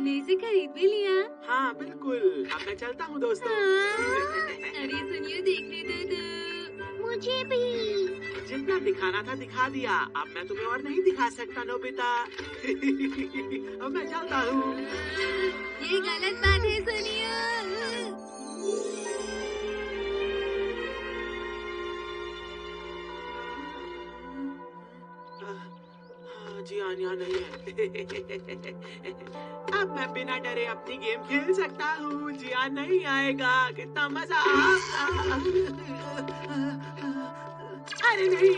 तुमने इसे खरीद भी लिया? हाँ बिल्कुल, अब मैं चलता हूँ दोस्तों। अरे सुनियो, देखने दो तो। मुझे भी। जितना दिखाना था दिखा दिया, अब मैं तुम्हें और नहीं दिखा सकता नोबिता। अब मैं चलता हूँ। ये गलत बात है सुनियो। जियान यहाँ नहीं है। अब मैं बिना डरे अपनी गेम खेल सकता हूँ। जियान नहीं आएगा। कितना मजा। अरे नहीं।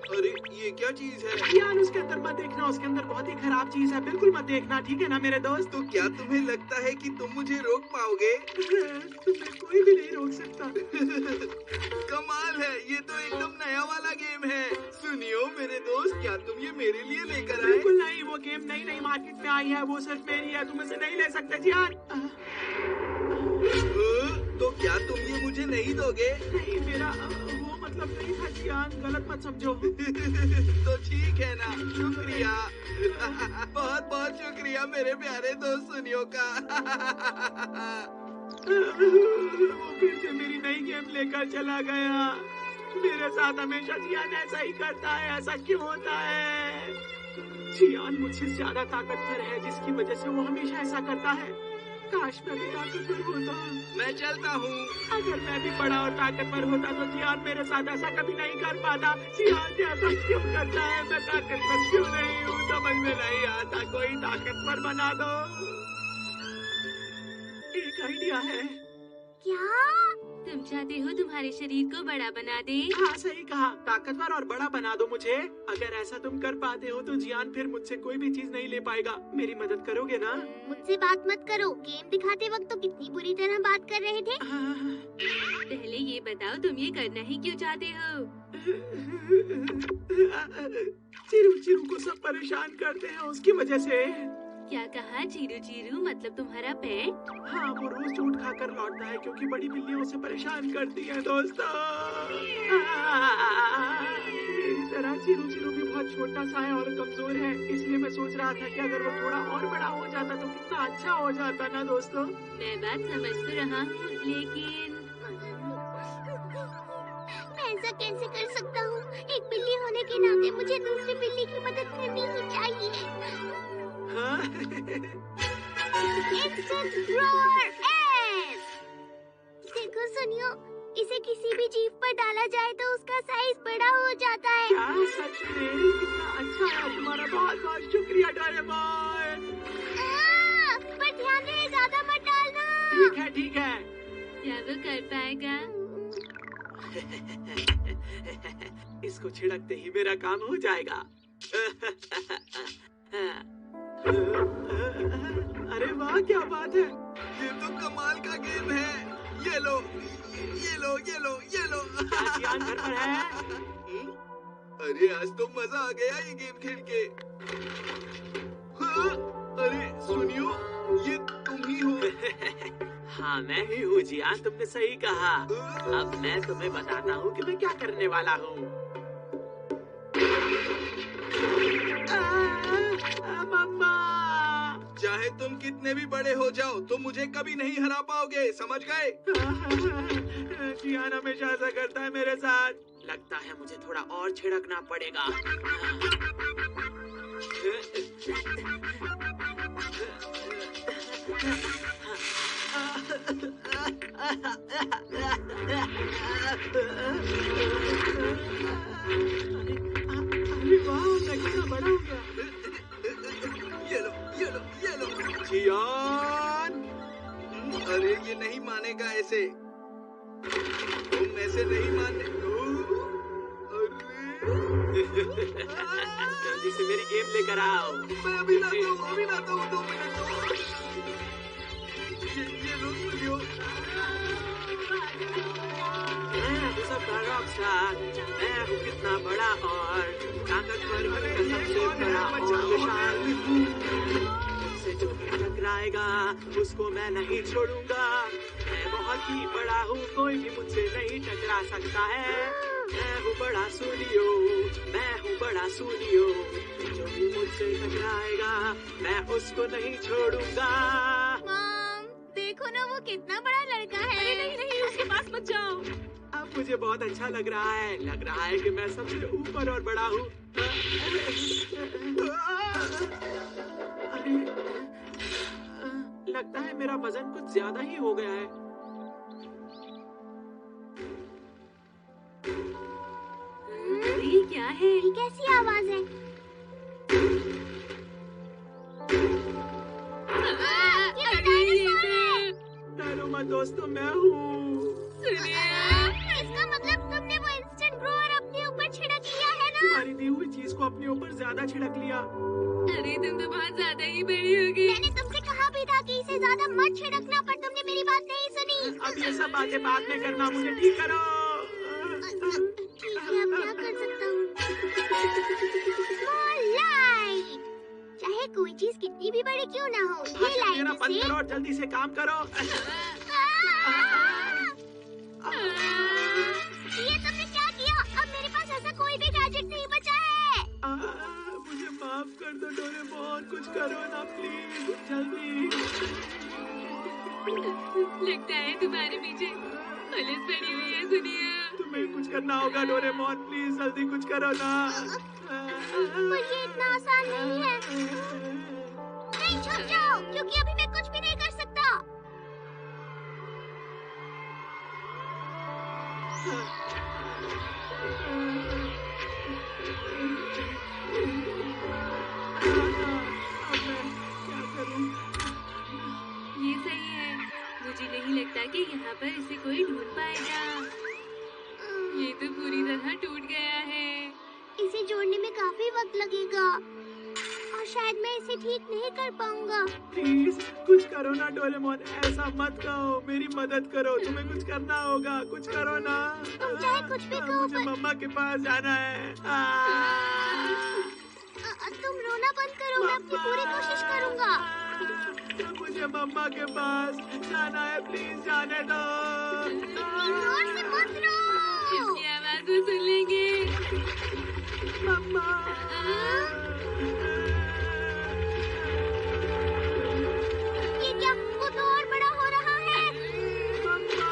अरे ये क्या चीज है? जियान उसके अंदर मत देखना, उसके अंदर बहुत ही खराब चीज है। बिल्कुल मत देखना, ठीक है ना मेरे दोस्त? तो क्या तुम्हें लगता है कि तुम मुझे रोक पाओगे? तुम्हें कोई भी नहीं रोक सकता। कमाल है, ये तो एकदम नया वाला गेम है। सुनियो मेरे दोस्त, क्या तुम ये मेरे लिए लेकर आए? बिल्कुल नहीं, वो गेम नई मार्केट में आई है, वो सिर्फ मेरी है। तुम इसे नहीं ले सकते जियान। तो क्या तुम ये मुझे नहीं दोगे? नहीं, मेरा वो मतलब नहीं था जियान, गलत मत समझो। तो ठीक है ना, शुक्रिया। बहुत बहुत शुक्रिया मेरे प्यारे दोस्त सुनियो का। वो फिर से मेरी नई गेम लेकर चला गया। मेरे साथ हमेशा जियान ऐसा ही करता है। ऐसा क्यों होता है? जियान मुझसे ज्यादा ताकतवर है, जिसकी वजह से वो हमेशा ऐसा करता है। काश मैं भी ताकतवर होता। मैं चलता हूँ। अगर मैं भी बड़ा और ताकतवर होता तो जियान मेरे साथ ऐसा कभी नहीं कर पाता। जियान ऐसा क्यों करता है? मैं ताकतवर क्यों नहीं हूँ? समझ में नहीं आता। कोई ताकतवर बना दो। एक आइडिया है। क्या? तुम चाहते हो तुम्हारे शरीर को बड़ा बना दे? हाँ सही कहा, ताकतवर और बड़ा बना दो मुझे। अगर ऐसा तुम कर पाते हो तो जियान फिर मुझसे कोई भी चीज नहीं ले पाएगा। मेरी मदद करोगे ना? मुझसे बात मत करो। गेम दिखाते वक्त तो कितनी बुरी तरह बात कर रहे थे। पहले ये बताओ, तुम ये करना ही क्यों चाहते हो? चिरू चिरू को सब परेशान करते हैं, उसकी वजह से। क्या कहा? चीरू चीरू मतलब तुम्हारा पेट? हाँ, वो रोज चोट खाकर लौटता है क्योंकि बड़ी बिल्लियां उसे परेशान करती हैं दोस्तों। मेरी तरह चिरू चिरू भी बहुत छोटा सा है और कमजोर है, इसलिए मैं सोच रहा था कि अगर वो थोड़ा और बड़ा हो जाता तो कितना अच्छा हो जाता ना दोस्तों। मैं बात समझ तो रहा हूँ, लेकिन मैं ऐसा कैसे कर सकता हूँ? एक बिल्ली होने के नाते मुझे दूसरी बिल्ली की मदद करनी ही चाहिए। हाँ? Instant Roar S! देखो सुनियो, इसे किसी भी जीव पर डाला जाए तो उसका साइज बड़ा हो जाता है। क्या सच में? कितना अच्छा है तुम्हारा, बहुत बहुत शुक्रिया डोरेमोन। पर ध्यान रहे, ज्यादा मत डालना। ठीक है ठीक है। क्या वो कर पाएगा? इसको छिड़कते ही मेरा काम हो जाएगा। अरे वाह, क्या बात है। ये तो कमाल का गेम है। ये लो, ये लो, ये लो, ये लो। क्या जियान घर पर है? अरे आज तो मजा आ गया ये गेम खेल के। हाँ? अरे सुनियो, ये तुम ही हो। हाँ मैं ही हूँ जियान, तुमने सही कहा। अब मैं तुम्हें बताता हूँ कि मैं क्या करने वाला हूँ। मम्मा! चाहे तुम कितने भी बड़े हो जाओ तो मुझे कभी नहीं हरा पाओगे, समझ गए? जियान हमेशा ऐसा करता है मेरे साथ। लगता है मुझे थोड़ा और छिड़कना पड़ेगा। अरे वाह, मैं कितना बड़ा हो गया। ये लो, ये लो, ये लो। जियान! अरे ये नहीं मानेगा ऐसे। तुम ऐसे नहीं माने। जल्दी से मेरी गेम लेकर आओ। मैं अभी लाता हूँ, अभी लाता हूँ, 2 मिनट दो। ये लो सुनियो। मैं हूँ सबका रॉकस्टार। मैं हूँ कितना बड़ा और ताकतवर, सबसे बड़ा और विशाल। मुझसे जो भी टकराएगा उसको मैं नहीं छोड़ूंगा। मैं बहुत ही बड़ा हूँ, कोई भी मुझसे नहीं टकरा सकता है। मैं हूँ बड़ा सुनियो, मैं हूँ बड़ा सुनियो, जो भी मुझसे टकराएगा मैं उसको नहीं छोड़ूंगा। मॉम, देखो ना वो कितना बड़ा लड़का है। अरे नहीं नहीं, उसके पास मत जाओ। अब मुझे बहुत अच्छा लग रहा है कि मैं सबसे ऊपर और बड़ा हूँ। अरे, लगता है मेरा वजन कुछ ज्यादा ही हो गया है। ये क्या है? ये कैसी आवाज है? ये तो डायनासोर है। डरो मत दोस्तों, मैं हूँ। इसका मतलब तुमने वो इंस्टेंट ग्रोवर अपने ऊपर छिड़क लिया है ना? तुम्हारी दी हुई चीज को अपने ऊपर ज्यादा छिड़क लिया। अरे तुम तो बहुत ज्यादा ही बड़ी हो गई। मैंने तुमसे कहा भी था कि इसे ज्यादा मत छिड़कना, पर तुमने मेरी बात नहीं सुनी। अब ये सब बातें बाद में करना, मुझे ठीक करो। ठीक है, अब क्या कर सकता हूँ? Small light। चाहे कोई चीज कितनी भी बड़ी क्यों ना हो, ये भाषण लाइट देना बंद से करो और जल्दी से काम करो। ये तुमने क्या किया? अब मेरे पास ऐसा कोई भी गैजेट नहीं बचा है। मुझे माफ कर दो डोरेमोन, कुछ करो ना प्लीज, जल्दी। लगता है तुम्हारे पीछे पुलिस पड़ी हुई है। सुनिए, तुम्हें कुछ करना होगा डोरेमोन, प्लीज जल्दी कुछ करो ना। पर ये इतना आसान नहीं है। नहीं, छुप जाओ, क्योंकि अभी मैं कुछ भी नहीं कर सकता। क्या करूं? ये सही है। मुझे नहीं लगता कि यहाँ पर इसे कोई ढूंढ पाएगा। ये तो पूरी तरह टूट गया है। इसे जोड़ने में काफी वक्त लगेगा और शायद मैं इसे ठीक नहीं कर पाऊंगा। प्लीज कुछ करो ना डोरेमोन, ऐसा मत कहो, मेरी मदद करो, तुम्हें कुछ करना होगा, कुछ करो ना। तुम चाहे कुछ भी कहो, मुझे पर मम्मा के पास जाना है। तुम रोना बंद करो, मैं अपनी पूरी कोशिश करूंगा। मुझे मम्मा के पास जाना है, प्लीज जाने दो। जोर से मत रो। इसकी आवाज तो सुन लेंगे। मम्मा। ये क्या? वो तो और बड़ा हो रहा है। मम्मा।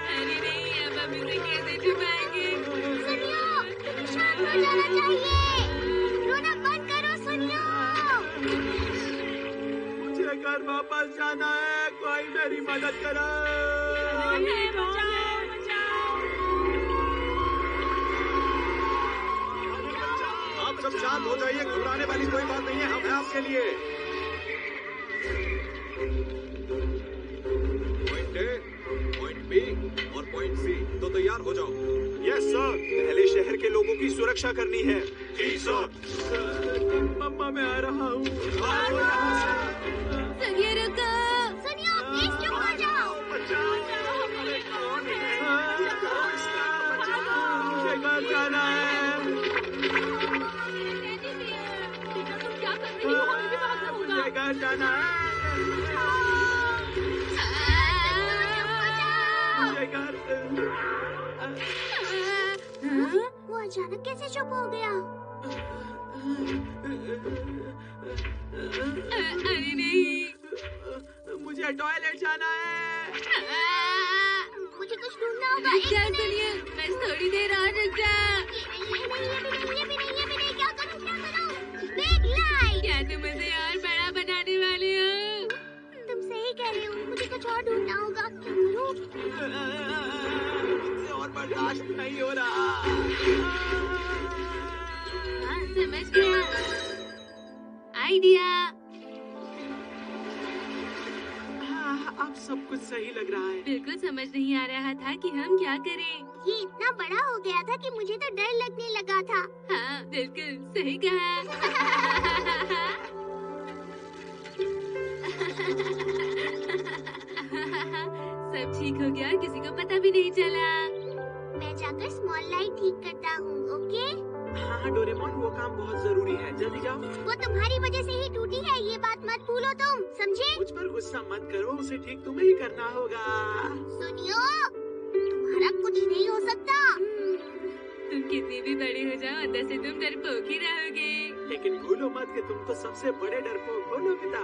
अरे नहीं, अब हम इसे कैसे छुपाएंगे? सुनियो, तुम्हें शांत हो जाना चाहिए। रोना बंद करो, सुनियो। मुझे घर वापस जाना है, कोई मेरी मदद करो। आप सब शांत हो जाइए, घबराने वाली कोई बात नहीं है, हम हैं आपके लिए। पॉइंट ए, पॉइंट बी और पॉइंट सी, तो तैयार हो जाओ। यस सर, पहले शहर के लोगों की सुरक्षा करनी है। जी सर। मम्मा मैं आ रहा हूँ। सुनिए, रुको। सुनियो, प्लीज चुप हो जाओ। मुझे घर जाना है। क्या कर रही हो? हमें भी भागना होगा। मुझे घर जाना है। मुझे घर। वो अचानक कैसे चुप हो गया? अरे नहीं। मुझे टॉयलेट जाना है। मुझे कुछ ढूंढना होगा। रुक जा, सुनिए, बस थोड़ी देर और रुक जा। ये नहीं, क्या करूं? Big light. क्या तुम उसे और बड़ा बनाने वाले हो? तुम सही कह रहे हो, मुझे कुछ और ढूंढना होगा। क्या करूं? मुझसे और बर्दाश्त नहीं हो रहा। हाँ, समझ गया। आइडिया। अब सब कुछ सही लग रहा है। बिल्कुल समझ नहीं आ रहा था कि हम क्या करें। ये इतना बड़ा हो गया था कि मुझे तो डर लगने लगा था। हाँ, बिल्कुल सही कहा। सब ठीक हो गया, किसी को पता भी नहीं चला। मैं जाकर स्मॉल लाइट ठीक करता हूँ, ओके? हाँ डोरेमोन, वो काम बहुत जरूरी है, जल्दी जाओ। वो तुम्हारी वजह से ही टूटी है, ये बात मत भूलो तुम, समझे? मुझ पर गुस्सा मत करो, उसे ठीक तुम्हें ही करना होगा। सुनियो, तुम्हारा कुछ नहीं हो सकता। तुम कितने भी बड़े हो जाओ, अंदर से तुम डरपोक ही रहोगे। लेकिन भूलो मत कि तुम तो सबसे बड़े डरपोक हो नोबिता।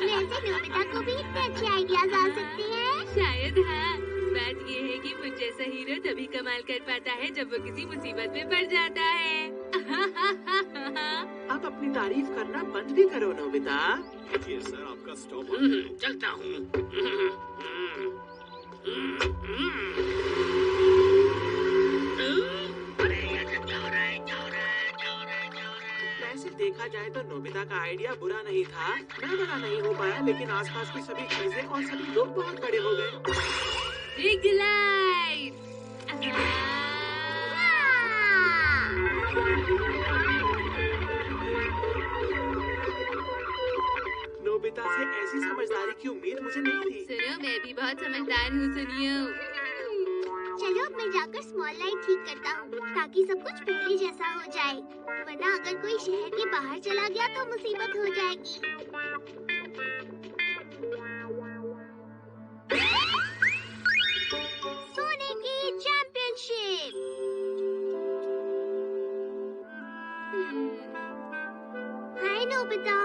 वैसे नोबिता को भी इतने अच्छे आइडियाज आ सकते हैं। शायद हाँ। बात ये है कि मुझ जैसा हीरो तभी कमाल कर पाता है जब वो किसी मुसीबत में पड़ जाता है। अब अपनी तारीफ करना बंद भी करो नोबिता। ये सर आपका स्टॉप। चलता हूँ। वैसे देखा जाए तो नोबिता का आइडिया बुरा नहीं था। मैं बड़ा नहीं हो पाया, लेकिन आसपास की सभी चीजें और सभी लोग बहुत बड़े हो गए। Big light. नोबिता से ऐसी समझदारी की उम्मीद मुझे नहीं थी। सुनो, मैं भी बहुत समझदार हूँ। सुनियो, चलो अब मैं जाकर स्मॉल लाइट ठीक करता हूँ ताकि सब कुछ पहले जैसा हो जाए, वरना अगर कोई शहर के बाहर चला गया तो मुसीबत हो जाएगी। सोने की चैंपियनशिप। हाय नोबिता,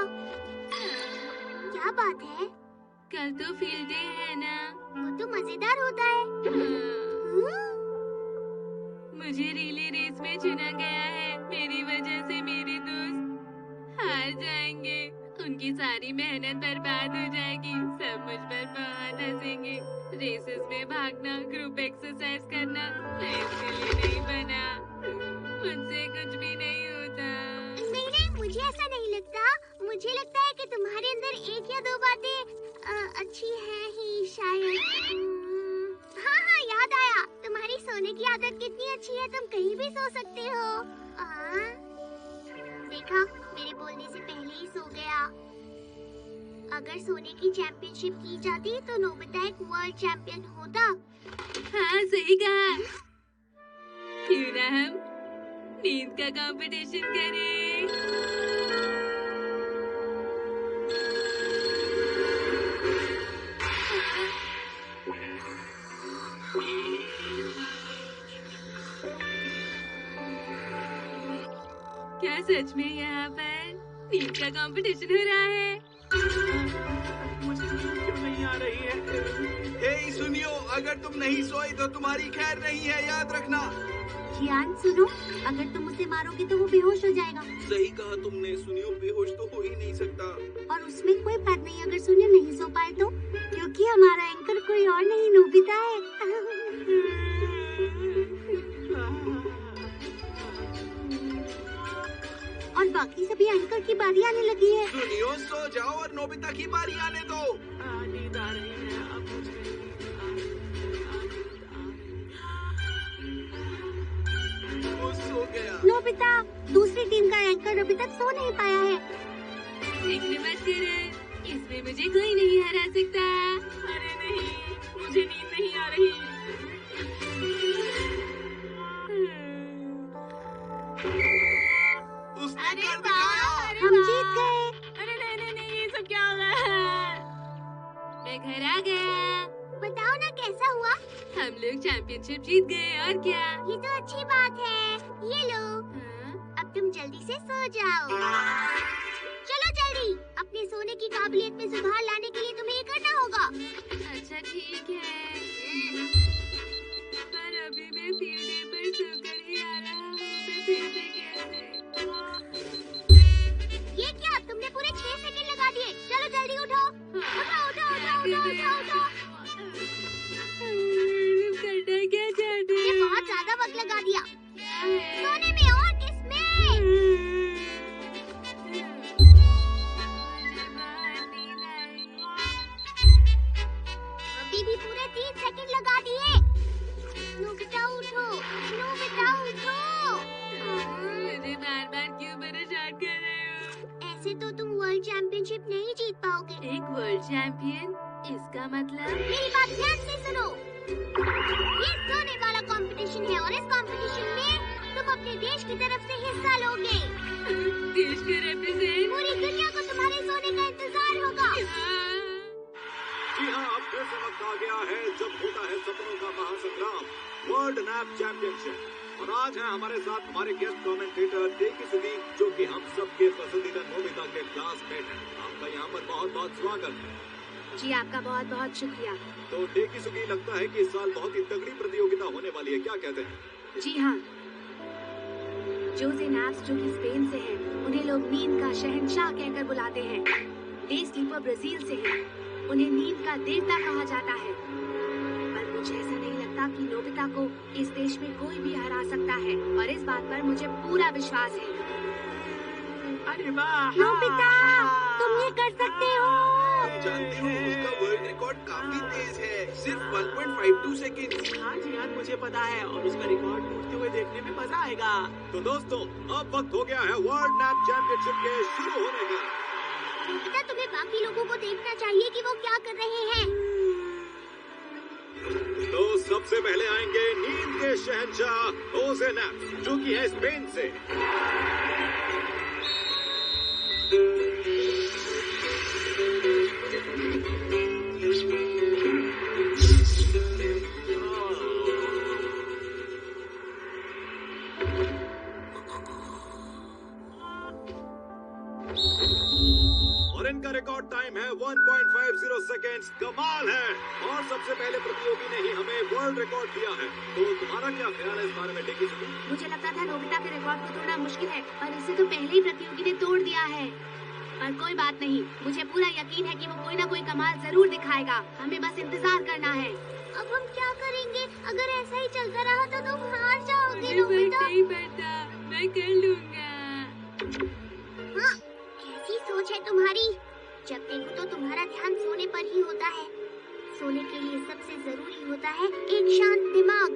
क्या बात है? कल तो फील्ड डे है ना? वो तो मजेदार होता है। मुझे रिले रेस में चुना गया है। मेरी वजह से मेरे दोस्त हार जाएंगे। उनकी सारी मेहनत बर्बाद हो जाएगी। सब मुझ पर बहुत हंसेंगे। रेसेस में भागना, ग्रुप एक्सरसाइज करना, मैं इसके लिए नहीं बना। मुझसे कुछ भी नहीं होता। नहीं, मुझे ऐसा नहीं लगता। मुझे लगता है कि तुम्हारे अंदर एक या दो बातें अच्छी हैं ही शायद। हाँ, याद आया। तुम्हारी सोने की आदत कितनी अच्छी है, तुम कहीं भी सो सकते हो। देखा, मेरे बोलने से पहले ही सो गया। अगर सोने की चैंपियनशिप की जाती तो नोबिता एक वर्ल्ड चैंपियन होता। हाँ, सही कहा। क्यों ना हम नींद का कंपटीशन करें? क्या सच में यहाँ पर नींद का कंपटीशन हो रहा है? मुझे नींद क्यों नहीं आ रही है? हे सुनियो, अगर तुम नहीं सोई तो तुम्हारी खैर नहीं है, याद रखना। जियान सुनो, अगर तुम उसे मारोगे तो वो बेहोश हो जाएगा। सही कहा तुमने सुनियो, बेहोश तो हो ही नहीं सकता। और उसमें कोई बात नहीं अगर सुनियो नहीं सो पाए तो, क्योंकि हमारा एंकर कोई और नहीं नोबिता है। और बाकी सभी एंकर की बारी आने लगी है। सुनियो, सो जाओ और नोबिता की बारी आने दो। नींद आ रही है अब मुझे। वो सो गया। नोबिता, दूसरी टीम का एंकर अभी तक सो नहीं पाया है। फिक्र मत करो, इसमें मुझे कोई नहीं हरा सकता। अरे नहीं, मुझे नींद नहीं आ रही। उसने अरे कर वाह, दिखाया। अरे हम वाह। जीत गए। अरे नहीं, ये सब क्या हो रहा है? मैं घर आ गया। बताओ ना कैसा हुआ? हम लोग चैंपियनशिप जीत गए, और क्या? ये तो अच्छी बात है। ये लो, हाँ? अब तुम जल्दी से सो जाओ। चलो जल्दी, अपने सोने की काबिलियत में सुधार लाने के लिए तुम्हें ये करना होगा। अच्छा ठीक है, पर अभी मैं फील्ड डे पर सोकर ही आ रहा हूँ। मैं फिर से कैसे? ये क्या, तुमने पूरे 6 सेकंड लगा दिए। चलो जल्दी उठो। उठो। करना क्या चाहते ये हो? बहुत ज्यादा वक्त लगा दिया। क्या है? सोने में और किसमें? मुझे बहुत नींद आई। अभी भी पूरे 3 सेकंड लगा दिए। नोबिता उठो। मुझे बार-बार क्यों परेशान कर रहे हो? ऐसे तो तुम वर्ल्ड चैंपियनशिप नहीं जीत पाओगे। एक वर्ल्ड चैंपियन? इसका मतलब? मेरी बात ध्यान से सुनो। ये सोने वाला कंपटीशन है और इस कंपटीशन में तुम अपने देश की तरफ से हिस्सा लोगे। देश का रिप्रेजेंट? पूरी दुनिया को तुम्हारे सोने का इंतजार होगा। जी हाँ, आप फिर ऐसा वक्त आ गया है जब होता है सपनों का महासंग्राम, वर्ल्ड नैप चैंपियनशिप। और आज है हमारे साथ हमारे गेस्ट कमेंटेटर टेकिसुगी, जो कि हम सबके पसंदीदा नोबिता के क्लासमेट हैं। आपका यहाँ पर बहुत बहुत स्वागत है। जी आपका बहुत बहुत शुक्रिया। तो टेकिसुगी, लगता है कि इस साल बहुत ही तगड़ी प्रतियोगिता होने वाली है, क्या कहते हैं? जी हाँ, जोसे नाप्स जो कि स्पेन से हैं, उन्हें लोग नींद का शहंशाह कहकर बुलाते हैं। डे स्लीपर ब्राजील से हैं, उन्हें नींद का देवता कहा जाता है। पर मुझे ऐसा नहीं लगता कि नोबिता को इस देश में कोई भी हरा सकता है, और इस बात पर मुझे पूरा विश्वास है। अरे वाह नोबिता, तुम ये कर सकते हो। जानती हूँ उसका वर्ल्ड रिकॉर्ड काफी तेज है, सिर्फ 1.52 सेकेंड। हाँ जी हाँ, मुझे पता है, और उसका रिकॉर्ड टूटते हुए देखने में मजा आएगा। तो दोस्तों, अब वक्त हो गया है वर्ल्ड नैप चैंपियनशिप के शुरू होने का। नोबिता, तुम्हें बाकी लोगों को देखना चाहिए कि वो क्या कर रहे हैं। तो सबसे पहले आएंगे नींद के शहंशाह जोसे नाप्स, जो कि है स्पेन से। और इनका रिकॉर्ड टाइम है 1.50 सेकेंड्स। कमाल है। और सबसे पहले प्रतियोगी ने ही हमें वर्ल्ड रिकॉर्ड दिया है। तो तुम्हारा क्या ख्याल है इस बारे में टेकिसुगी? मुझे लगता था नोबिता के रिकॉर्ड को तोड़ना मुश्किल है, पर इसे तो पहले ही प्रतियोगी ने तोड़ दिया है। पर कोई बात नहीं, मुझे पूरा यकीन है कि वो कोई ना कोई कमाल जरूर दिखाएगा। हमें बस इंतजार करना है। अब हम क्या करेंगे? अगर ऐसा ही चलता रहा तो तुम हार जाओगे नोबिता। नहीं पड़ता, मैं कर लूँगा। हाँ, कैसी सोच है तुम्हारी। जब देखो तो तुम्हारा ध्यान सोने पर ही होता है। सोने के लिए सबसे जरूरी होता है एक शांत दिमाग।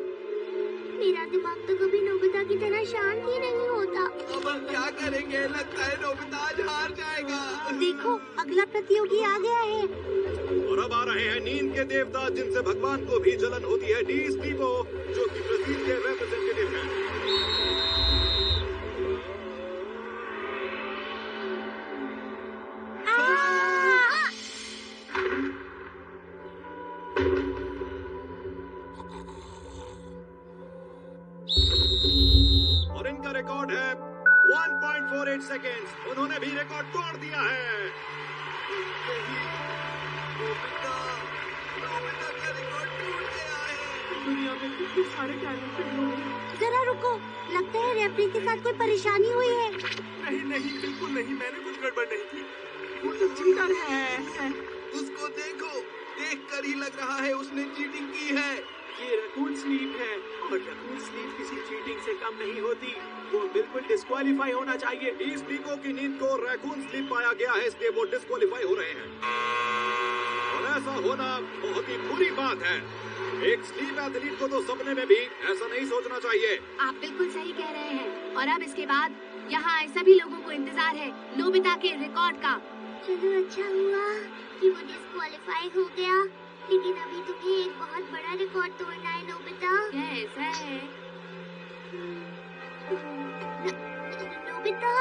मेरा दिमाग तो कभी नोबिता की तरह शांत ही नहीं होता। अब हम क्या करेंगे? लगता है नोबिता आज हार जाएगा। देखो, अगला प्रतियोगी आ गया है। और अब आ रहे हैं नींद के देवता, जिनसे भगवान को भी जलन होती है, डी स्टीवो, जो कि ब्राजील के रिप्रेजेंटेटिव हैं। और इनका रिकॉर्ड है 1.48 सेकेंड्स। उन्होंने भी रिकॉर्ड तोड़ दिया है। नोबिता का रिकॉर्ड टूट गया है। दुनिया में कितने सारे टैलेंटेड लोग हैं। जरा रुको, लगता है रेफरी के साथ कोई परेशानी हुई है। नहीं नहीं, बिल्कुल नहीं, मैंने कुछ गड़बड़ नहीं की। वो तो चीटर है। उसको देखो, देखकर ही लग रहा है उसने चीटिंग की है। ये रकून स्लीप है, और रकून स्लीप किसी चीटिंग से कम नहीं होती। वो बिल्कुल डिस्क्वालीफाई होना चाहिए। डी स्टीवो की नींद को रैकून स्लीप पाया गया है, इसलिए वो डिस्क्वालीफाई हो रहे हैं। और ऐसा होना बहुत ही बुरी बात है। एक स्लीप एथलीट को तो सपने में भी ऐसा नहीं सोचना चाहिए। आप बिल्कुल सही कह रहे हैं। और अब इसके बाद यहाँ आए सभी लोगों को इंतजार है नोबिता के रिकॉर्ड का। चलो, अच्छा हुआ कि वो डिस्क्वालीफाई हो गया, लेकिन अभी तुम्हें एक बहुत बड़ा रिकॉर्ड तोड़ना है नोबिता। क्या ऐसा है? नोबिता,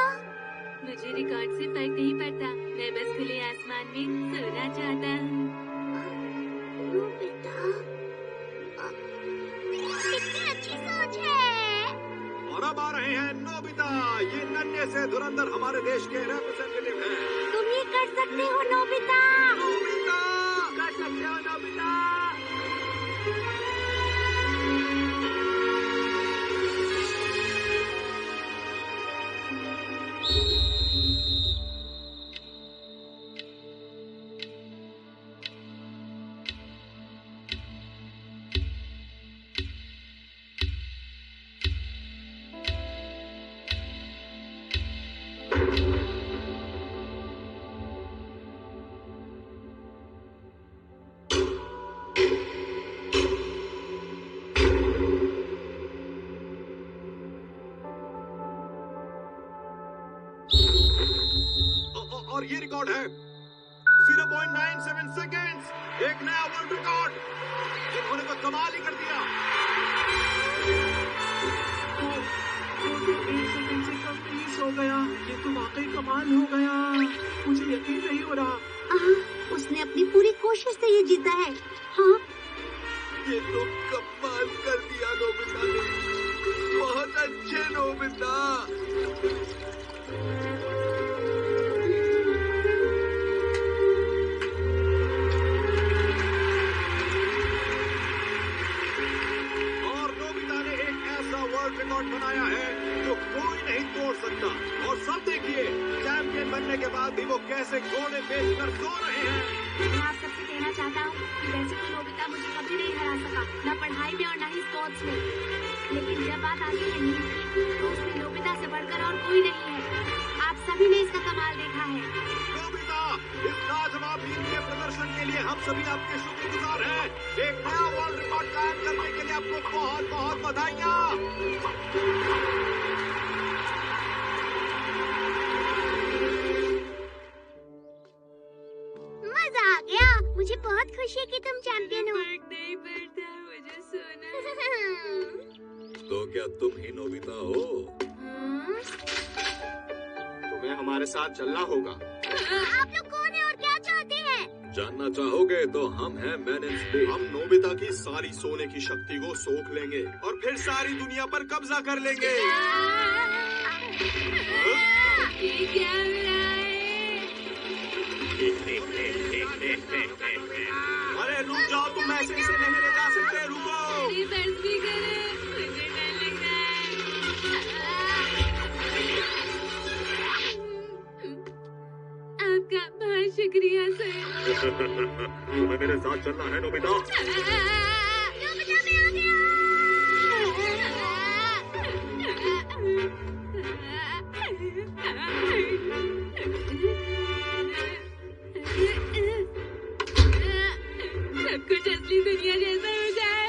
मुझे रिकॉर्ड से फर्क नहीं पड़ता, मैं बस खुले आसमान में सोना चाहता हूँ। नोबिता, कितनी अच्छी सोच है। और अब आ रहे हैं नोबिता। ये नन्हे से धुरंधर हमारे देश के रिप्रेजेंटेटिव हैं। तुम ये कर सकते हो नोबिता। नोबिता कर सकते हो नोबिता। और ये रिकॉर्ड है 0.97 सेकेंड्स। एक नया वर्ल्ड रिकॉर्ड। इन्होंने तो कमाल ही कर दिया। तो 1 सेकंड से कम 30 हो गया। ये तो वाकई कमाल हो गया। मुझे यकीन नहीं हो रहा। उसने अपनी पूरी कोशिश से ये जीता है। हाँ, ये तो कमाल कर दिया नोबिता ने। बहुत अच्छे नोबिता। और नोबिता ने एक ऐसा वर्ल्ड रिकॉर्ड बनाया है जो कोई नहीं तोड़ सकता। और सब देखिए, चैंपियन बनने के बाद भी वो कैसे घोड़े बेचकर सो रहे हैं। मैं आप सबसे कहना चाहता हूँ कि वैसे तो नोबिता मुझे कभी नहीं हरा सका, न पढ़ाई में और न ही स्पोर्ट्स में। लेकिन जब बात आती है नींद की, तो उसमें नोबिता से बढ़कर और कोई नहीं है। आप सभी ने इसका कमाल देखा है। नोबिता, इस लाजवाब टीम के प्रदर्शन के लिए हम सभी आपके शुक्रगुजार हैं। एक नया वर्ल्ड रिकॉर्ड कायम करने के लिए आपको बहुत बहुत बधाइयाँ। मजा आ गया। मुझे बहुत खुशी है कि तुम चैंपियन हो। फर्क नहीं पड़ता, मुझे सोना। तो क्या तुम ही नोबिता हो? तुम्हें हमारे साथ चलना होगा। आप लोग कौन है और क्या चाहते हैं? जानना चाहोगे तो हम हैं मैन इन स्पेस। हम नोबिता की सारी सोने की शक्ति को सोख लेंगे और फिर सारी दुनिया पर कब्जा कर लेंगे। ये क्या हो रहा है? अरे रुक जाओ, तुम ऐसे इसे नहीं ले जा सकते। रुको। मेरी बस भी करे, मुझे डर लग रहा है। आपका बहुत शुक्रिया सर। तुम्हें मेरे साथ चलना है नोबिता। नोबिता मैं आ गया। सब कुछ असली दुनिया जैसा हो जाए।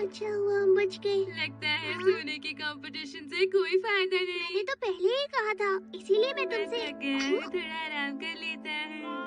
अच्छा हुआ हम बच गए। लगता है सोने के कंपटीशन से कोई फायदा मैंने नहीं। तो पहले ही कहा था, इसीलिए मैं बस तुमसे लग गया है, थोड़ा आराम कर लेता है।